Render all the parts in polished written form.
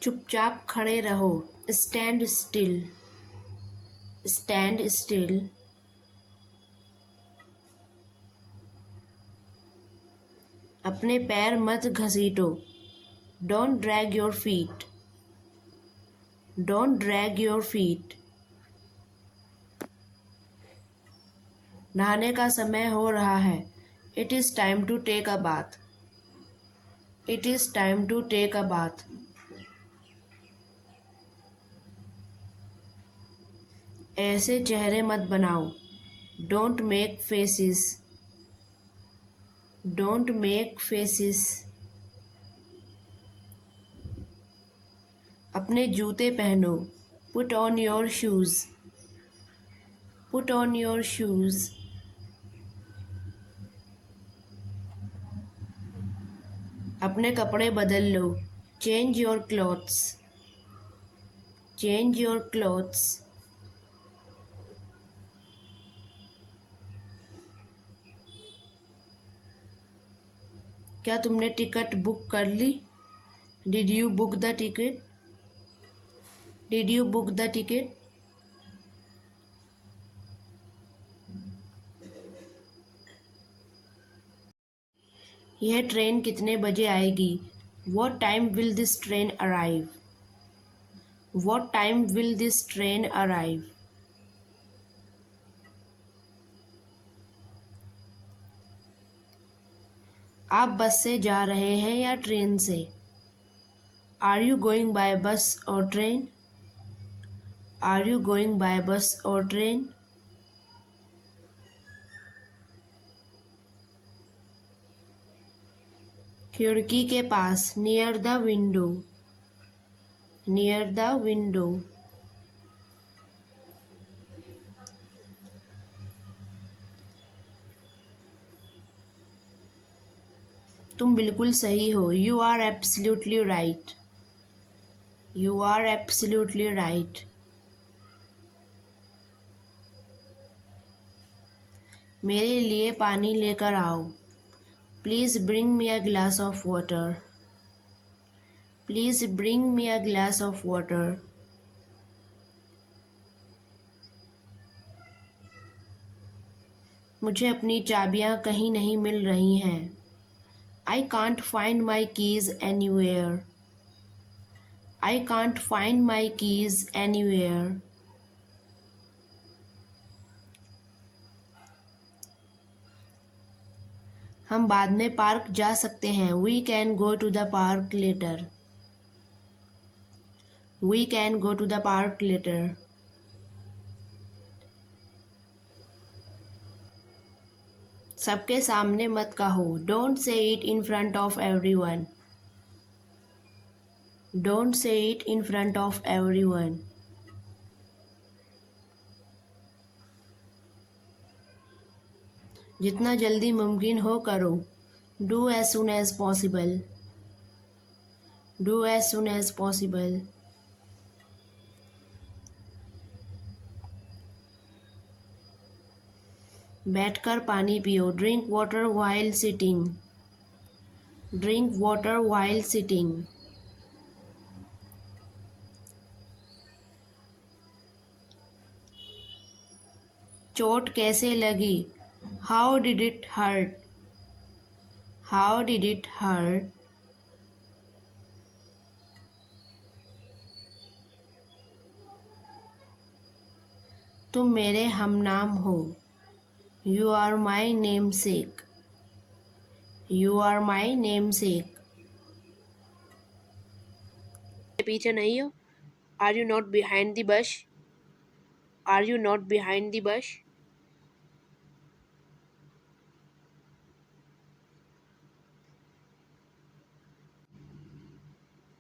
चुपचाप खड़े रहो। Stand still. Stand still. अपने पैर मत घसीटो। Don't drag your feet. Don't drag your feet. नहाने का समय हो रहा है। It is time to take a bath. It is time to take a bath. ऐसे चेहरे मत बनाओ। Don't make faces. Don't make faces. अपने जूते पहनो। Put on your shoes. Put on your shoes. अपने कपड़े बदल लो। Change your clothes. Change your clothes. क्या तुमने टिकट बुक कर ली? Did you book the ticket? Did you book the ticket? यह ट्रेन कितने बजे आएगी? What time will this train arrive? What time will this train arrive? आप बस से जा रहे हैं या ट्रेन से? Are you going by bus or train? Are you going by bus or train? खिड़की के पास। Near the window. Near the window. तुम बिल्कुल सही हो। You are absolutely right. You are absolutely right. मेरे लिए पानी लेकर आओ। Please bring me a glass of water. Please bring me a glass of water. मुझे अपनी चाबियाँ कहीं नहीं मिल रही हैं। I can't find my keys anywhere. I can't find my keys anywhere. हम बाद में पार्क जा सकते हैं। We can go to the park later. We can go to the park later. सबके सामने मत कहो। Don't say it in front of everyone. Don't say it in front of everyone. जितना जल्दी मुमकिन हो करो। Do as soon as possible. Do as soon as possible. बैठकर पानी पियो। Drink water while sitting. Drink water while sitting. चोट कैसे लगी? How did it hurt? How did it hurt? तुम मेरे हमनाम हो। You are my namesake. You are my namesake. पीछे नहीं हो? Are you not behind the bush? Are you not behind the bush?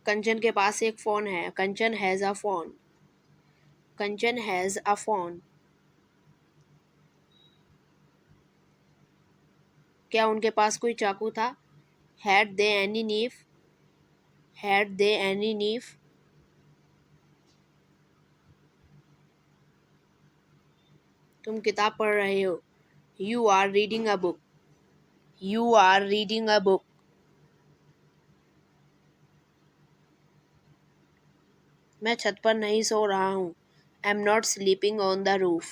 कंचन के पास एक फ़ोन है। Kanchan has a phone. Kanchan has a phone. क्या उनके पास कोई चाकू था? Had they any knife? Had they any knife? तुम किताब पढ़ रहे हो। You are reading a book. You are reading a book. मैं छत पर नहीं सो रहा हूँ। I am not sleeping on the roof.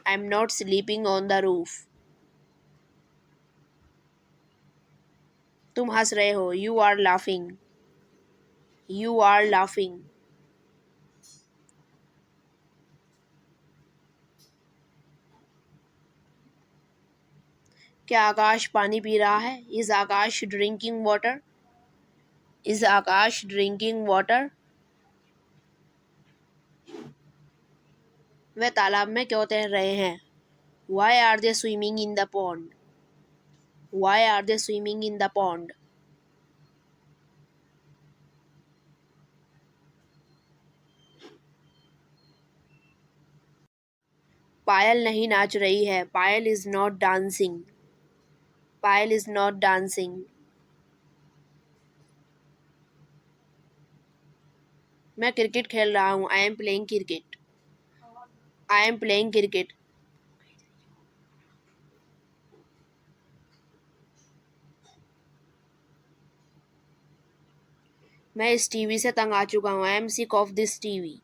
I am not sleeping on the roof. तुम हंस रहे हो। You are laughing. You are laughing. क्या आकाश पानी पी रहा है? Is Akash drinking water? Is Akash drinking water? वे तालाब में क्यों तैर रहे हैं? Why are they swimming in the pond? Why are they swimming in the pond? Payal नहीं नाच रही है। Payal is not dancing. Payal is not dancing. मैं क्रिकेट खेल रहा हूँ। I am playing cricket. I am playing cricket. मैं इस टीवी से तंग आ चुका हूँ। I am sick of this TV.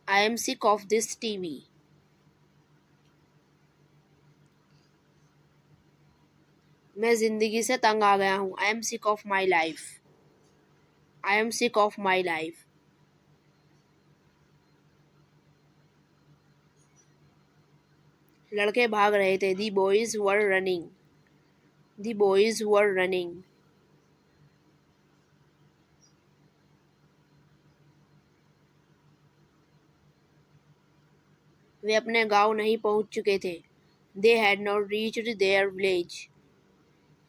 I am sick of this TV. मैं जिंदगी से तंग आ गया हूँ। I am sick of my life. I am sick of my life. लड़के भाग रहे थे। The boys were running. The boys were running. वे अपने गांव नहीं पहुंच चुके थे। They had not reached their village.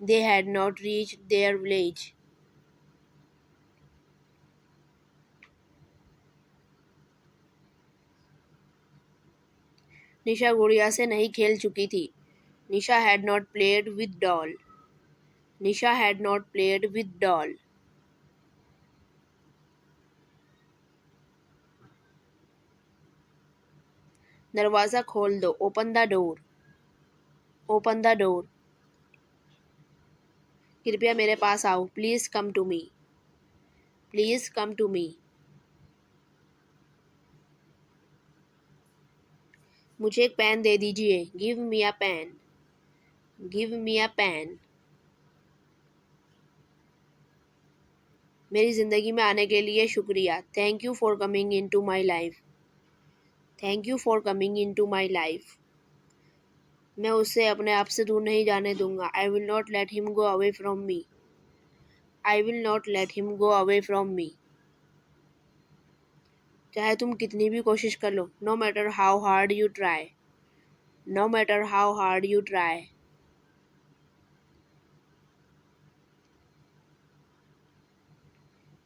They had not reached their village. Nisha गुड़िया से नहीं खेल चुकी थी। Nisha had not played with doll. Nisha had not played with doll. दरवाज़ा खोल दो। Open the door. Open the door. कृपया मेरे पास आओ। Please come to me. Please come to me. मुझे एक पेन दे दीजिए। Give me a pen. Give me a pen. मेरी ज़िंदगी में आने के लिए शुक्रिया। Thank you for coming into my life. Thank you for coming into my life. मैं उसे अपने आप से दूर नहीं जाने दूंगा। I will not let him go away from me. I will not let him go away from me. चाहे तुम कितनी भी कोशिश कर लो। No matter how hard you try. No matter how hard you try.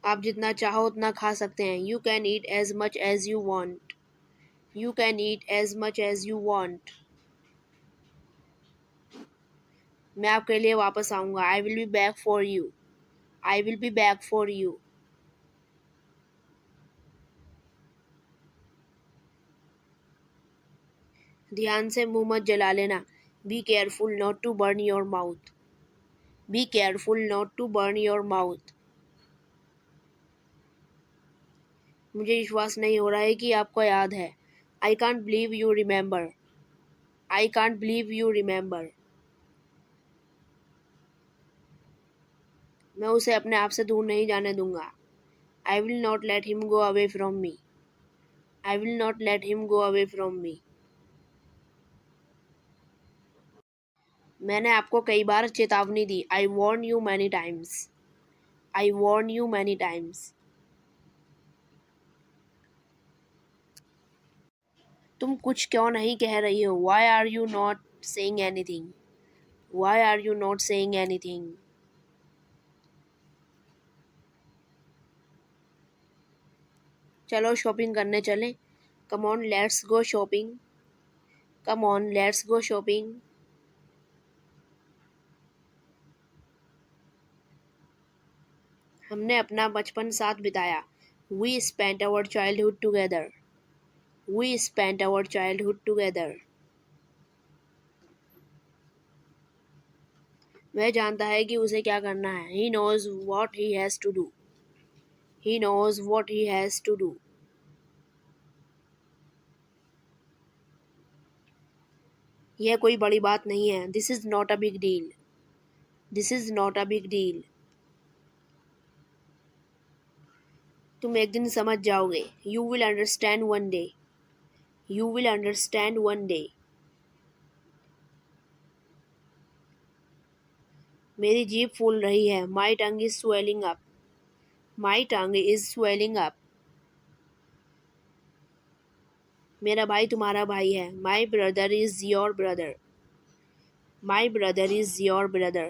आप जितना चाहो उतना खा सकते हैं। You can eat as much as you want. You can eat as much as you want. मैं आपके लिए वापस आऊँगा। I will be back for you. I will be back for you. ध्यान से मुंह मत जला लेना। Be careful not to burn your mouth. Be careful not to burn your mouth. मुझे विश्वास नहीं हो रहा है कि आपको याद है। I can't believe you remember. I can't believe you remember. मैं उसे अपने आप से दूर नहीं जाने दूंगा। I will not let him go away from me. I will not let him go away from me. मैंने आपको कई बार चेतावनी दी। I warn you many times. I warn you many times. तुम कुछ क्यों नहीं कह रही हो? Why are you not saying anything? Y are you not saying anything? चलो शॉपिंग करने चलें। Come on let's go shopping. Come on let's go shopping. हमने अपना बचपन साथ बिताया। We spent our childhood together. We spent our childhood together. वह जानता है कि उसे क्या करना है। He knows what he has to do. He knows what he has to do. यह कोई बड़ी बात नहीं है. This is not a big deal. This is not a big deal. तुम एक दिन समझ जाओगे. You will understand one day. You will understand one day. मेरी जीभ फूल रही है. My tongue is swelling up. My tongue is swelling up. मेरा भाई तुम्हारा भाई है. My brother is your brother. My brother is your brother.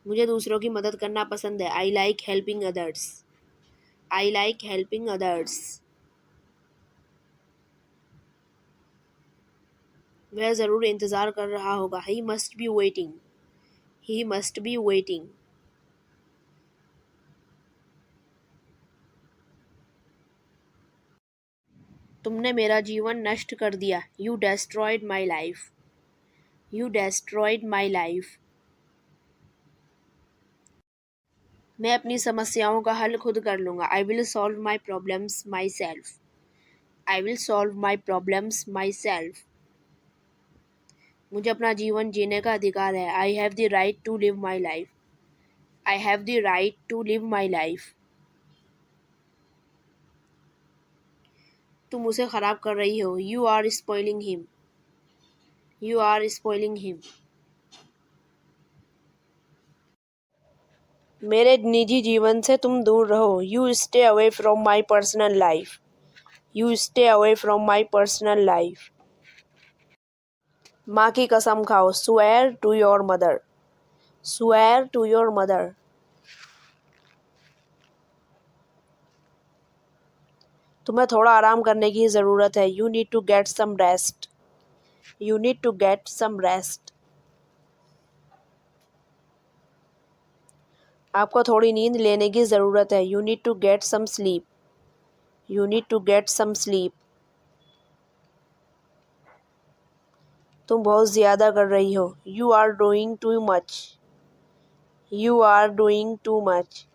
मुझे दूसरों की मदद करना पसंद है. I like helping others. I like helping others. वह ज़रूर इंतज़ार कर रहा होगा. He must be waiting. He must be waiting. तुमने मेरा जीवन नष्ट कर दिया. You destroyed my life. You destroyed my life. मैं अपनी समस्याओं का हल खुद कर लूँगा. I will solve my problems myself. I will solve my problems myself. मुझे अपना जीवन जीने का अधिकार है. I have the right to live my life. I have the right to live my life. तुम उसे खराब कर रही हो. You are spoiling him. You are spoiling him. मेरे निजी जीवन से तुम दूर रहो. You stay away from my personal life. You stay away from my personal life. माँ की कसम खाओ. Swear to your mother. Swear to your mother. तुम्हें थोड़ा आराम करने की ज़रूरत है. You need to get some rest. You need to get some rest. आपको थोड़ी नींद लेने की ज़रूरत है. You need to get some sleep. You need to get some sleep. तुम बहुत ज़्यादा कर रही हो. You are doing too much. You are doing too much.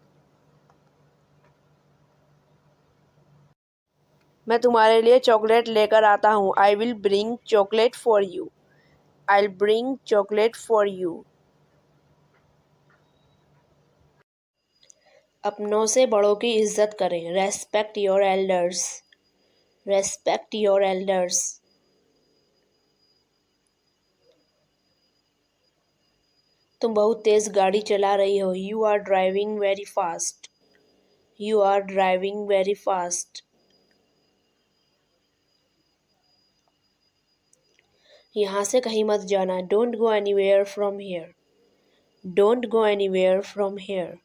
मैं तुम्हारे लिए चॉकलेट लेकर आता हूँ. I will bring chocolate for you. I'll bring chocolate for you. अपनों से बड़ों की इज्जत करें. Respect your elders. Respect your elders. तुम बहुत तेज़ गाड़ी चला रही हो. You are driving very fast. You are driving very fast. यहाँ से कहीं मत जाना. Don't go anywhere from here. Don't go anywhere from here.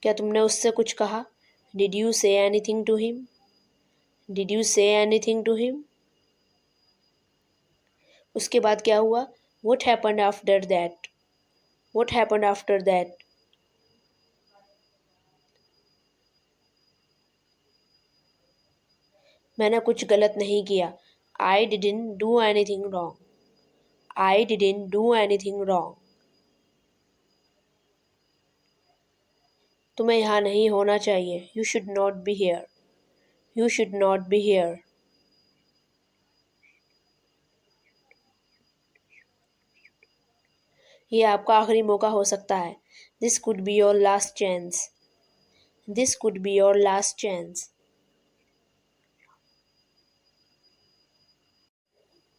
क्या तुमने उससे कुछ कहा? Did you say anything to him? Did you say anything to him? उसके बाद क्या हुआ? What happened after that? What happened after that? मैंने कुछ गलत नहीं किया. I didn't do anything wrong. I didn't do anything wrong. तुम्हें यहाँ नहीं होना चाहिए. You should not be here. You should not be here. ये आपका आखिरी मौका हो सकता है. This could be your last chance. This could be your last chance.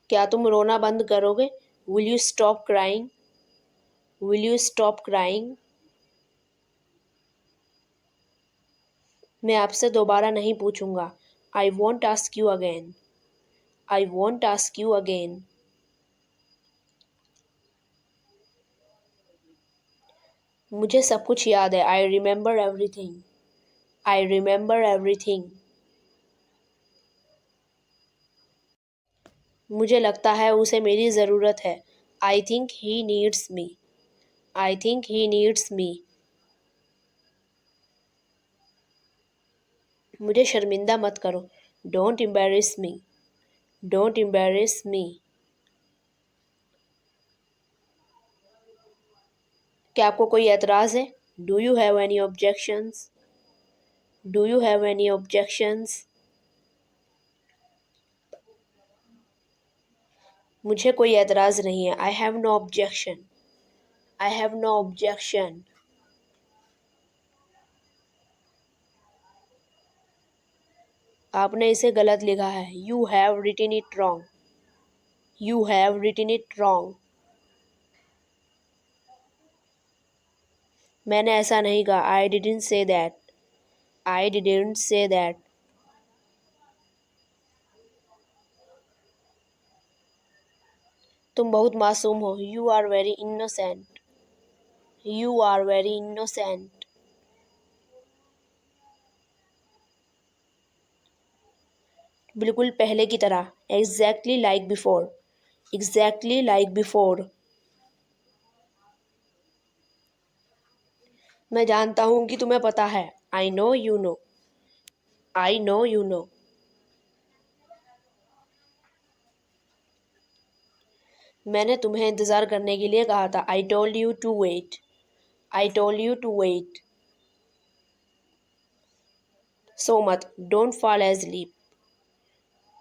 क्या तुम रोना बंद करोगे? Will you stop crying? Will you stop crying? मैं आपसे दोबारा नहीं पूछूंगा. I won't ask you again. I won't ask you again. मुझे सब कुछ याद है. I remember everything. I remember everything. मुझे लगता है उसे मेरी ज़रूरत है. I think he needs me. I think he needs me. मुझे शर्मिंदा मत करो. Don't embarrass me. Don't embarrass me. क्या आपको कोई एतराज़ है? Do you have any objections? Do you have any objections? मुझे कोई एतराज़ नहीं है। I have no objection. I have no objection. आपने इसे गलत लिखा है। You have written it wrong. You have written it wrong. मैंने ऐसा नहीं कहा। I didn't say that. I didn't say that. तुम बहुत मासूम हो। You are very innocent. You are very innocent. बिल्कुल पहले की तरह। Exactly like before. Exactly like before. मैं जानता हूँ कि तुम्हें पता है। I know you know. I know you know. मैंने तुम्हें इंतज़ार करने के लिए कहा था। I told you to wait. I told you to wait. सो मत। Don't fall asleep.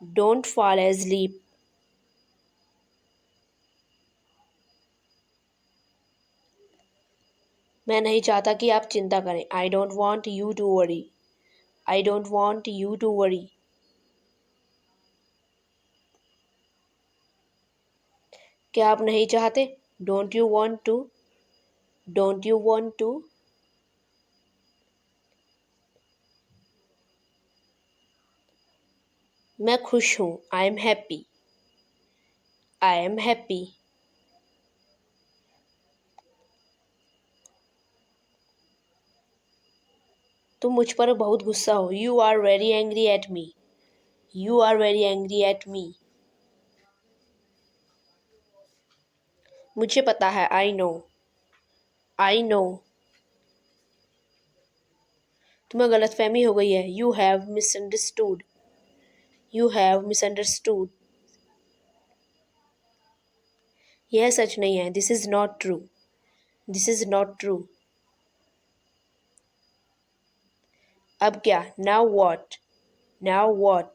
Don't fall asleep. मैं नहीं चाहता कि आप चिंता करें। I don't want you to worry. I don't want you to worry. क्या आप नहीं चाहते? Don't you want to? Don't you want to? मैं खुश हूँ। I am happy. I am happy. तुम मुझ पर बहुत गुस्सा हो। You are very angry at me. You are very angry at me. मुझे पता है। I know. I know. तुम्हें गलतफहमी हो गई है। You have misunderstood. You have misunderstood. यह सच नहीं है। This is not true. This is not true. अब क्या? Now what? Now what?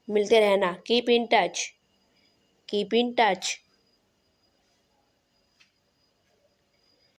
मिलते रहना। Keep in touch. Keep in touch.